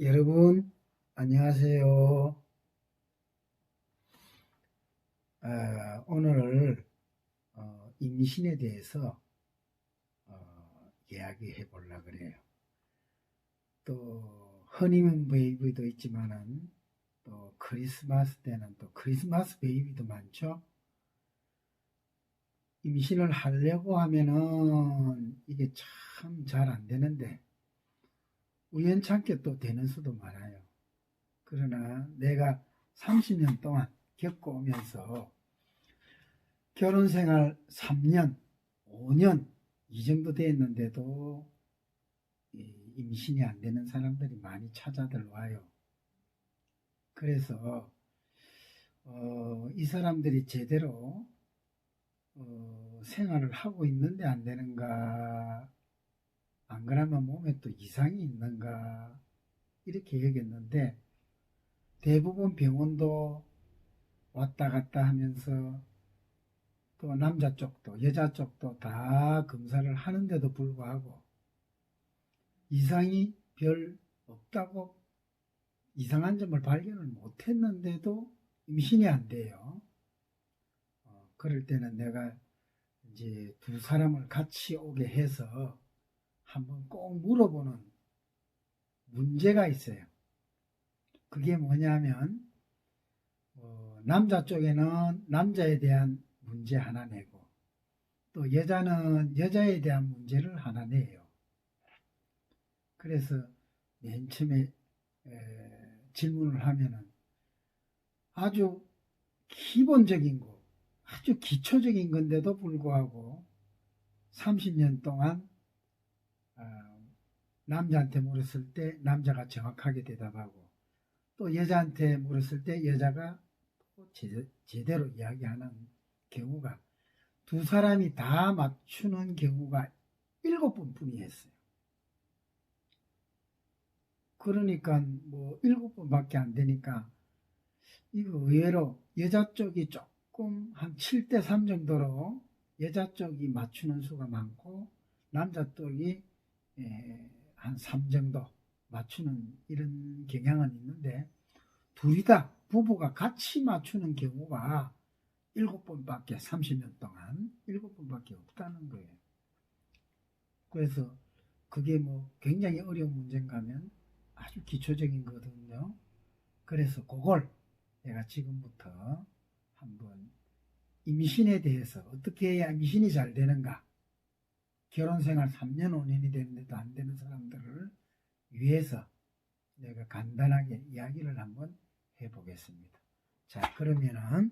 여러분, 안녕하세요. 오늘 임신에 대해서 이야기해 보려고 그래요. 또 허니문 베이비도 있지만은 또 크리스마스 때는 또 크리스마스 베이비도 많죠. 임신을 하려고 하면은 이게 참 잘 안 되는데 우연찮게 또 되는 수도 많아요. 그러나 내가 30년 동안 겪어오면서 결혼 생활 3년, 5년 이 정도 됐는데도 임신이 안 되는 사람들이 많이 찾아들 와요. 그래서 이 사람들이 제대로 생활을 하고 있는데 안 되는가, 안 그러면 몸에 또 이상이 있는가 이렇게 여겼는데, 대부분 병원도 왔다 갔다 하면서 또 남자 쪽도 여자 쪽도 다 검사를 하는데도 불구하고 이상이 별 없다고, 이상한 점을 발견을 못했는데도 임신이 안 돼요. 그럴 때는 내가 이제 두 사람을 같이 오게 해서 한번 꼭 물어보는 문제가 있어요. 그게 뭐냐면 남자 쪽에는 남자에 대한 문제 하나 내고 또 여자는 여자에 대한 문제를 하나 내요. 그래서 맨 처음에 질문을 하면은 아주 기본적인 거, 아주 기초적인 건데도 불구하고 30년 동안 남자한테 물었을 때 남자가 정확하게 대답하고 또 여자한테 물었을 때 여자가 제대로 이야기하는 경우가, 두 사람이 다 맞추는 경우가 7번 뿐이었어요. 그러니까 뭐 7번밖에 안 되니까 이거 의외로 여자 쪽이 조금 한 7대3 정도로 여자 쪽이 맞추는 수가 많고 남자 쪽이 한 3 정도 맞추는 이런 경향은 있는데, 둘이 다 부부가 같이 맞추는 경우가 7번밖에, 30년 동안 7번밖에 없다는 거예요. 그래서 그게 뭐 굉장히 어려운 문제인가 하면 아주 기초적인 거거든요. 그래서 그걸 내가 지금부터 한번 임신에 대해서 어떻게 해야 임신이 잘 되는가, 결혼생활 3년 5년이 됐는데도 안 되는 사람들을 위해서 내가 간단하게 이야기를 한번 해보겠습니다. 자, 그러면은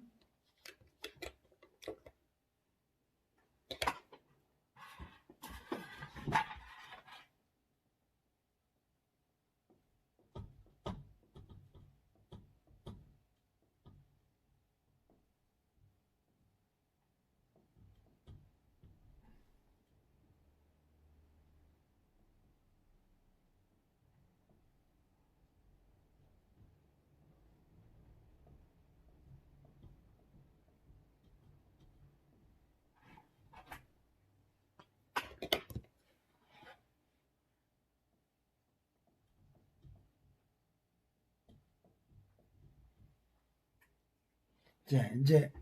자, 이제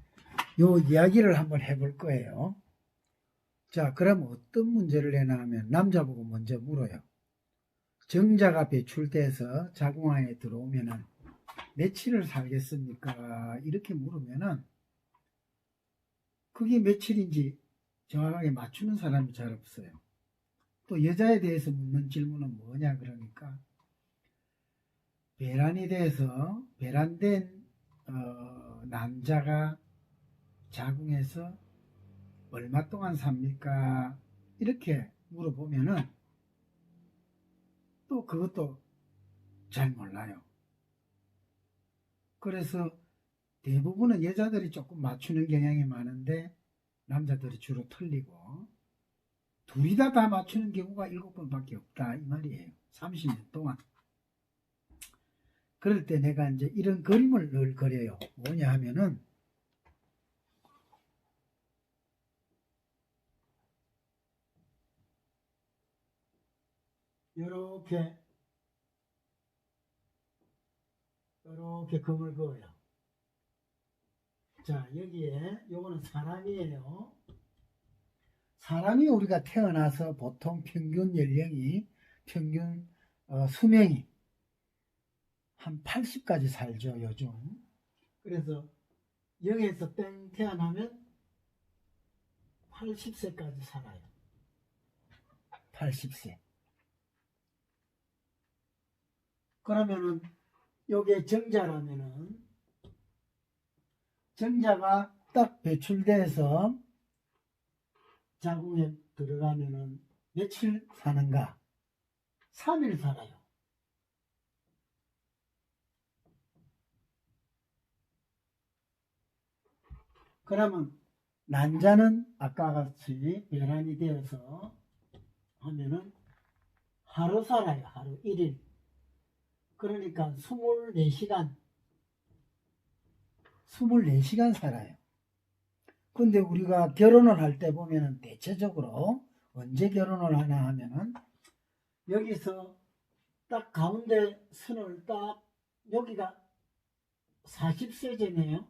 요 이야기를 한번 해볼 거예요. 자, 그럼 어떤 문제를 내나 하면 남자보고 먼저 물어요. 정자가 배출돼서 자궁안에 들어오면은 며칠을 살겠습니까? 이렇게 물으면은 그게 며칠인지 정확하게 맞추는 사람이 잘 없어요. 또 여자에 대해서 묻는 질문은 뭐냐 그러니까, 배란이 돼서 배란된 남자가 자궁에서 얼마 동안 삽니까? 이렇게 물어보면은 또 그것도 잘 몰라요. 그래서 대부분은 여자들이 조금 맞추는 경향이 많은데 남자들이 주로 틀리고, 둘이 다 맞추는 경우가 7번밖에 없다 이 말이에요. 30년 동안. 그럴 때 내가 이제 이런 그림을 늘 그려요. 뭐냐 하면은 이렇게 이렇게 금을 그어요. 자, 여기에 요거는 사람이에요. 사람이 우리가 태어나서 보통 평균 연령이 평균 수명이 한 80까지 살죠, 요즘. 그래서 0에서 땡 태어나면 80세까지 살아요. 80세. 그러면은 요게 정자라면은 정자가 딱 배출돼서 자궁에 들어가면은 며칠 사는가? 3일 살아요. 그러면 난자는 아까 같이 배란이 되어서 하면은 하루 살아요. 하루 1일. 그러니까 24시간 살아요. 근데 우리가 결혼을 할 때 보면은 대체적으로 언제 결혼을 하나 하면은 여기서 딱 가운데 선을 딱 여기가 40세제네요.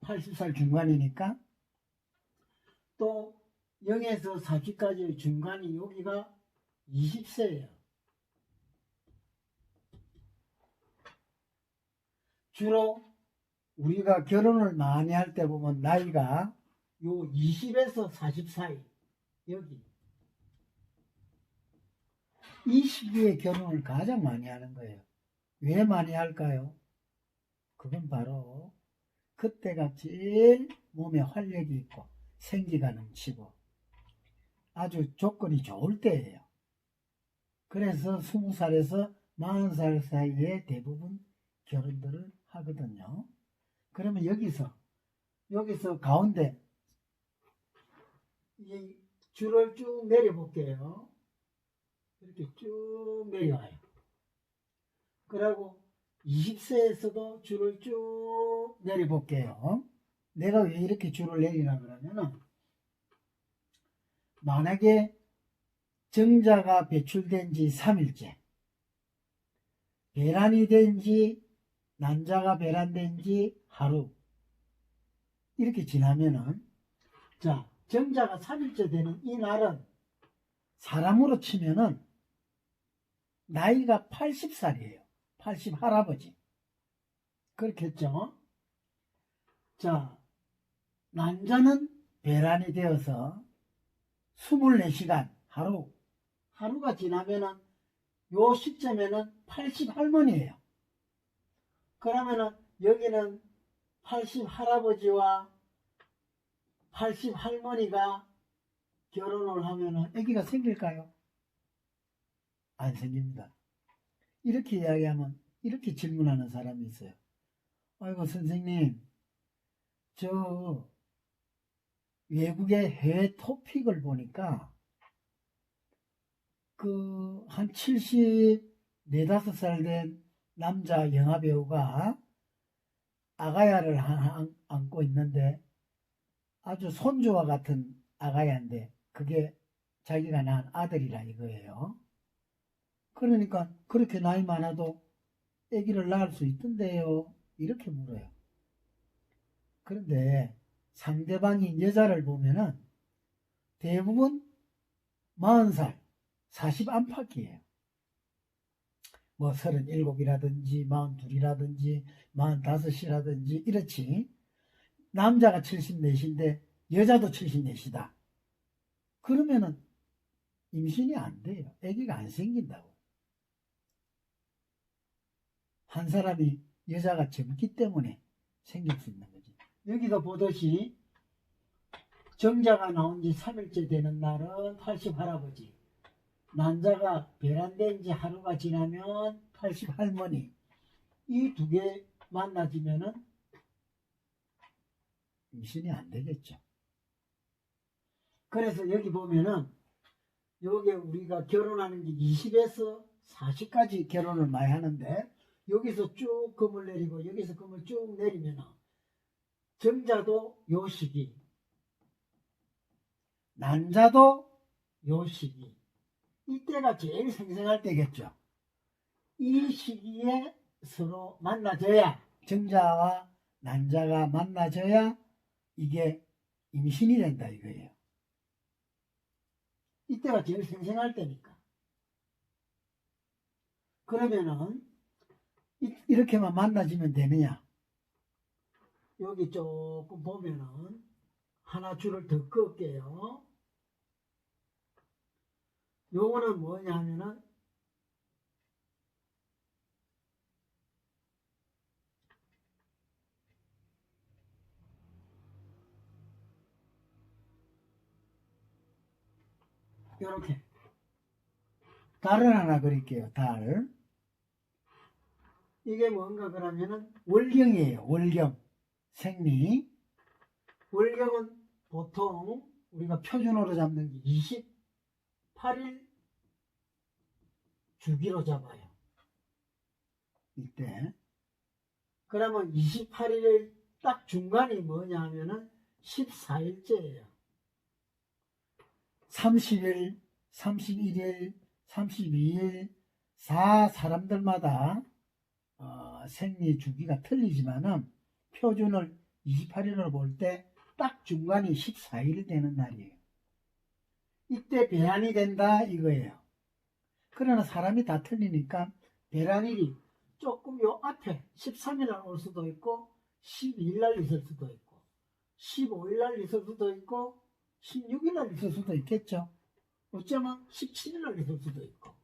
80살 중간이니까. 또 0에서 40까지의 중간이 여기가 20세예요. 주로 우리가 결혼을 많이 할 때 보면 나이가 요 20에서 40 사이, 여기 이 시기에 결혼을 가장 많이 하는 거예요. 왜 많이 할까요? 그건 바로 그때가 제일 몸에 활력이 있고 생기가 넘치고 아주 조건이 좋을 때예요. 그래서 20살에서 40살 사이에 대부분 결혼들을 하거든요. 그러면 여기서 가운데 이 줄을 쭉 내려볼게요. 이렇게 쭉 내려와요. 그리고 20세에서도 줄을 쭉 내려볼게요. 내가 왜 이렇게 줄을 내리나 그러면은 만약에 정자가 배출된 지 3일째, 배란이 된 지, 난자가 배란된 지 하루, 이렇게 지나면은, 자, 정자가 3일째 되는 이 날은 사람으로 치면은 나이가 80살이에요. 80 할아버지. 그렇겠죠? 자, 난자는 배란이 되어서 24시간, 하루가 지나면은 요 시점에는 80 할머니예요. 그러면은 여기는 80 할아버지와 80 할머니가 결혼을 하면은 아기가 생길까요? 안 생깁니다. 이렇게 이야기하면 이렇게 질문하는 사람이 있어요. 아이고 선생님, 저 외국의 해외 토픽을 보니까 그 한 74, 5살 된 남자 영화배우가 아가야를 안고 있는데 아주 손주와 같은 아가야인데 그게 자기가 낳은 아들이라 이거예요. 그러니까 그렇게 나이 많아도 아기를 낳을 수 있던데요. 이렇게 물어요. 그런데 상대방이 여자를 보면은 대부분 40살, 40 안팎이에요. 뭐 37이라든지 42이라든지 45이라든지 이렇지. 남자가 74인데 여자도 74이다. 그러면은 임신이 안 돼요. 아기가 안 생긴다고. 한 사람이 여자가 젊기 때문에 생길 수 있는 거지. 여기도 보듯이 정자가 나온 지 3일째 되는 날은 80 할아버지, 난자가 배란된 지 하루가 지나면 80 할머니, 이 두 개 만나지면은 임신이 안 되겠죠. 그래서 여기 보면은 여기 우리가 결혼하는 게 20에서 40까지 결혼을 많이 하는데 여기서 쭉 금을 내리고 여기서 금을 쭉 내리면은 정자도 요 시기, 난자도 요 시기, 이때가 제일 생생할 때겠죠. 이 시기에 서로 만나줘야, 정자와 난자가 만나줘야 이게 임신이 된다 이거예요. 이때가 제일 생생할 때니까. 그러면은 이렇게만 만나지면 되느냐? 여기 조금 보면은 하나 줄을 더 그을게요. 요거는 뭐냐 하면은 요렇게 달을 하나 그릴게요. 달. 이게 뭔가 그러면은 월경이에요. 월경. 생리. 월경은 보통 우리가 표준으로 잡는 게 28일 주기로 잡아요. 이때. 그러면 28일의 딱 중간이 뭐냐 하면은 14일째예요. 30일, 31일, 32일, 사람들마다 생리 주기가 틀리지만은 표준을 28일을 볼 때 딱 중간이 14일 되는 날이에요. 이때 배란이 된다 이거예요. 그러나 사람이 다 틀리니까 배란일이 조금 요 앞에 13일 날 올 수도 있고 12일 날 있을 수도 있고 15일 날 있을 수도 있고 16일 날 있을 수도 있겠죠. 어쩌면 17일 날 있을 수도 있고.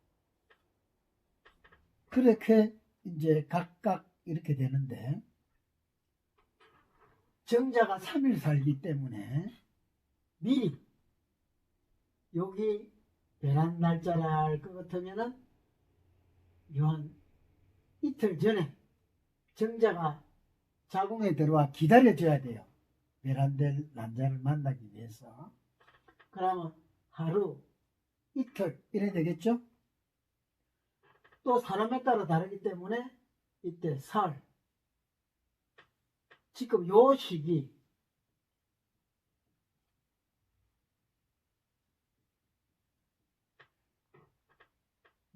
그렇게 이제 각각 이렇게 되는데 정자가 3일 살기 때문에 미리 여기 배란 날짜를 알 것 같으면은 한 이틀 전에 정자가 자궁에 들어와 기다려줘야 돼요. 배란될 남자를 만나기 위해서. 그러면 하루, 이틀 이래 되겠죠? 또 사람에 따라 다르기 때문에 이때 살, 지금 요 시기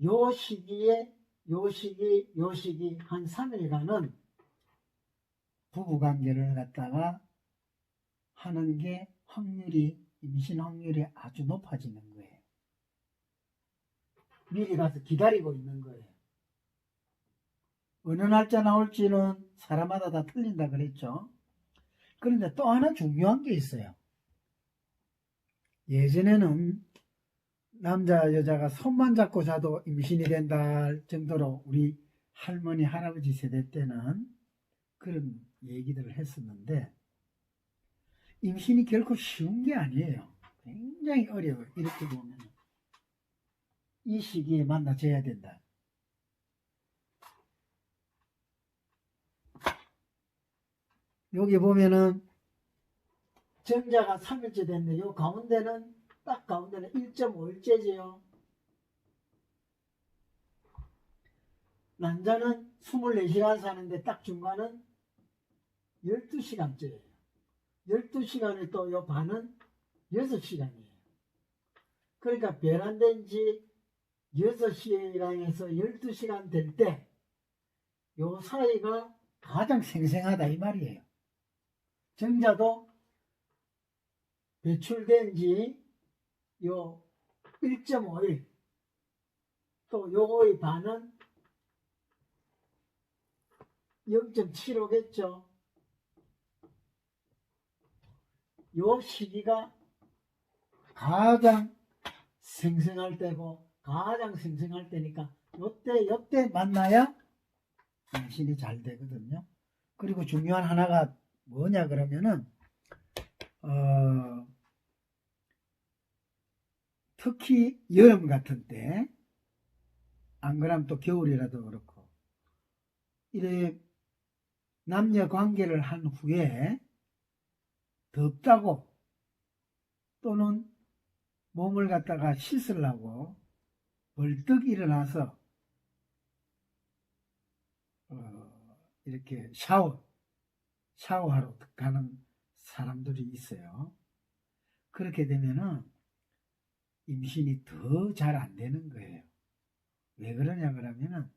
요 시기에 요 시기 한 3일간은 부부관계를 갖다가 하는 게 확률이 임신 확률이 아주 높아지는 거예요. 미리 가서 기다리고 있는 거예요. 어느 날짜 나올지는 사람마다 다 틀린다 그랬죠. 그런데 또 하나 중요한 게 있어요. 예전에는 남자 여자가 손만 잡고 자도 임신이 된다 할 정도로 우리 할머니 할아버지 세대 때는 그런 얘기들을 했었는데 임신이 결코 쉬운 게 아니에요. 굉장히 어려워요. 이렇게 보면 이 시기에 만나줘야 된다. 여기 보면은 정자가 3일째 됐는데 요 가운데는 딱 가운데는 1.5일째지요. 난자는 24시간 사는데 딱 중간은 12시간째예요. 12시간에 또 요 반은 6시간이에요. 그러니까 배란된 지 6시간에서 12시간 될 때 요 사이가 가장 생생하다 이 말이에요. 정자도 배출된 지 요 1.5일 또 요거의 반은 0.75겠죠. 요 시기가 가장 생생할 때고 가장 생생할 때니까 요때 만나야 임신이 잘 되거든요. 그리고 중요한 하나가 뭐냐 그러면은 특히 여름 같은 때 안 그러면 또 겨울이라도 그렇고 이래 남녀 관계를 한 후에 덥다고 또는 몸을 갖다가 씻으려고 벌떡 일어나서 이렇게 샤워하러 가는 사람들이 있어요. 그렇게 되면은 임신이 더 잘 안 되는 거예요. 왜 그러냐 그러면은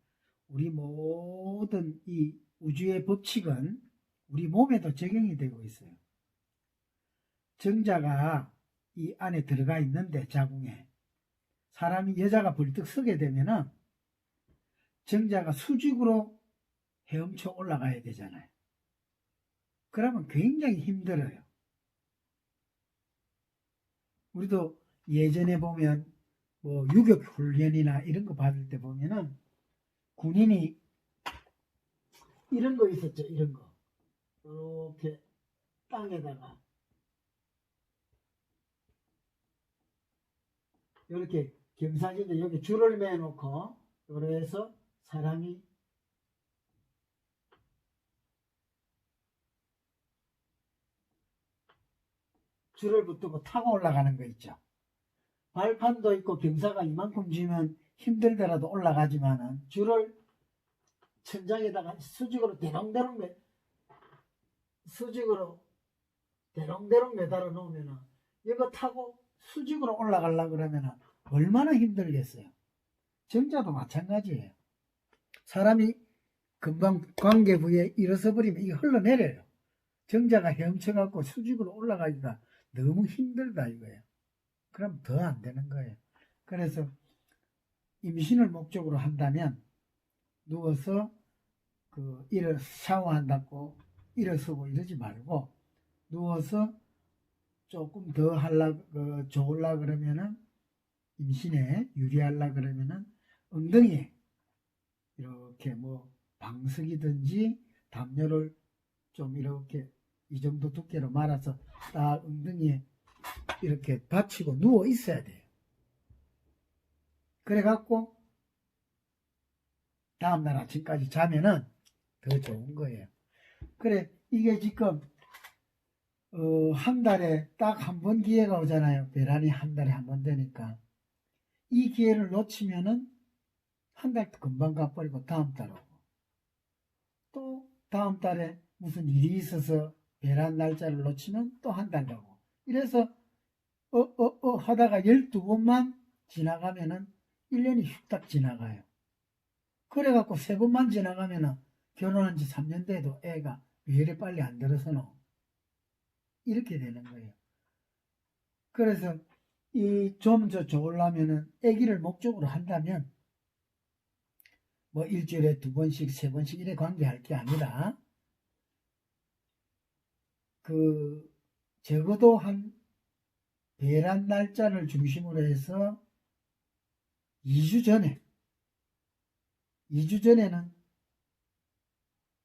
우리 모든 이 우주의 법칙은 우리 몸에도 적용이 되고 있어요. 정자가 이 안에 들어가 있는데 자궁에 사람이 여자가 벌떡 서게 되면은 정자가 수직으로 헤엄쳐 올라가야 되잖아요. 그러면 굉장히 힘들어요. 우리도 예전에 보면 뭐 유격 훈련이나 이런 거 받을 때 보면은 군인이 이런 거 있었죠. 이런 거 이렇게 땅에다가 이렇게 경사진데 여기 줄을 매놓고 요래서 사람이 줄을 붙들고 타고 올라가는 거 있죠. 발판도 있고 경사가 이만큼 지면 힘들더라도 올라가지만은 줄을 천장에다가 수직으로 대롱대롱 매달아 놓으면은 이거 타고 수직으로 올라가려고 그러면은 얼마나 힘들겠어요. 정자도 마찬가지예요. 사람이 금방 관계 부위에 일어서 버리면 이게 흘러내려요. 정자가 헤엄쳐갖고 수직으로 올라가기가 너무 힘들다 이거예요. 그럼 더 안 되는 거예요. 그래서 임신을 목적으로 한다면 누워서 샤워한다고 일어서고 이러지 말고 누워서 조금 더 좋으려 그러면은 임신에 유리하려 그러면은 엉덩이에 이렇게 뭐 방석이든지 담요를 좀 이렇게 이 정도 두께로 말아서 딱 엉덩이에 이렇게 받치고 누워 있어야 돼요. 그래갖고 다음날 아침까지 자면은 더 좋은 거예요. 그래 이게 지금 한 달에 딱 한 번 기회가 오잖아요. 배란이 한 달에 한 번 되니까 이 기회를 놓치면은 한 달 금방 가버리고 다음 달 오고 또 다음 달에 무슨 일이 있어서 배란 날짜를 놓치면 또 한 달 가고 이래서 하다가 12번만 지나가면은 1년이 휙딱 지나가요. 그래갖고 3번만 지나가면은 결혼한 지 3년 돼도 애가 왜 이래 빨리 안 들어서노? 이렇게 되는 거예요. 그래서 좀 더 좋으려면은 아기를 목적으로 한다면 뭐 일주일에 2번씩 3번씩 이래 관계할 게 아니라 적어도 한 배란 날짜를 중심으로 해서 2주 전에는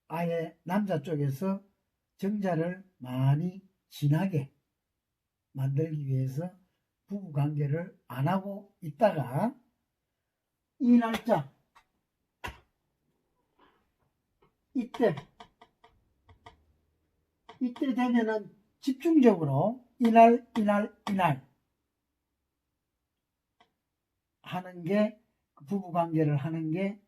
아예 남자 쪽에서 정자를 많이 진하게 만들기 위해서 부부관계를 안 하고 있다가 이 날짜 이때 되면은 집중적으로 이날 하는 게 부부관계를 하는 게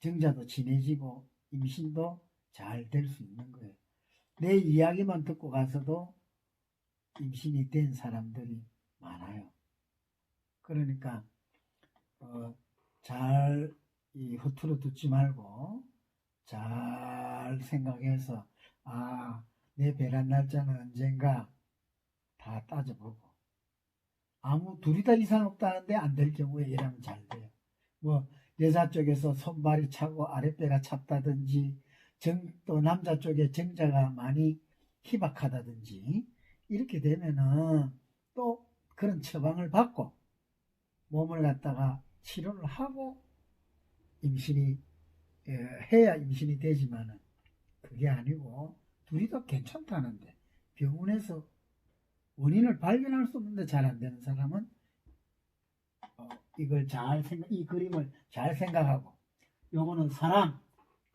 정자도 진해지고 임신도 잘 될 수 있는 거예요. 내 이야기만 듣고 가서도 임신이 된 사람들이 많아요. 그러니까 잘 허투루 듣지 말고 잘 생각해서 내 배란 날짜는 언젠가 다 따져보고 둘이 다 이상 없다는데 안 될 경우에 이러면 잘 돼요. 뭐 여자 쪽에서 손발이 차고 아랫배가 찹다든지 또 남자 쪽에 정자가 많이 희박하다든지 이렇게 되면은 또 그런 처방을 받고 몸을 갖다가 치료를 하고 임신이 해야 임신이 되지만은 그게 아니고 둘이 다 괜찮다는데 병원에서 원인을 발견할 수 없는데 잘 안 되는 사람은 이 그림을 잘 생각하고 요거는 사람,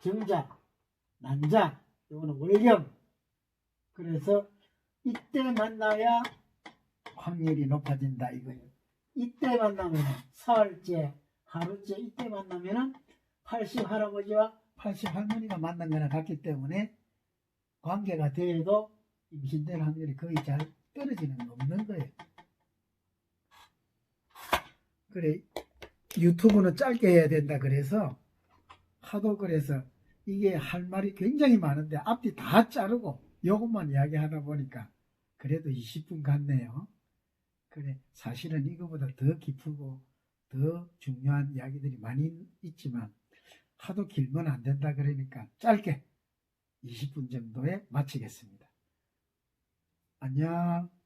정자, 난자, 요거는 월경. 그래서 이때 만나야 확률이 높아진다 이거예요. 이때 만나면 사흘째, 하루째 이때 만나면은 80 할아버지와 80 할머니가 만난 거나 같기 때문에 관계가 돼도 임신될 확률이 거의 잘 떨어지는 건 없는 거예요. 그래 유튜브는 짧게 해야 된다 그래서 하도 그래서 이게 할 말이 굉장히 많은데 앞뒤 다 자르고 요것만 이야기하다 보니까 그래도 20분 같네요. 그래, 사실은 이거보다 더 깊고 더 중요한 이야기들이 많이 있지만 하도 길면 안 된다 그러니까 짧게 20분 정도에 마치겠습니다. 안녕.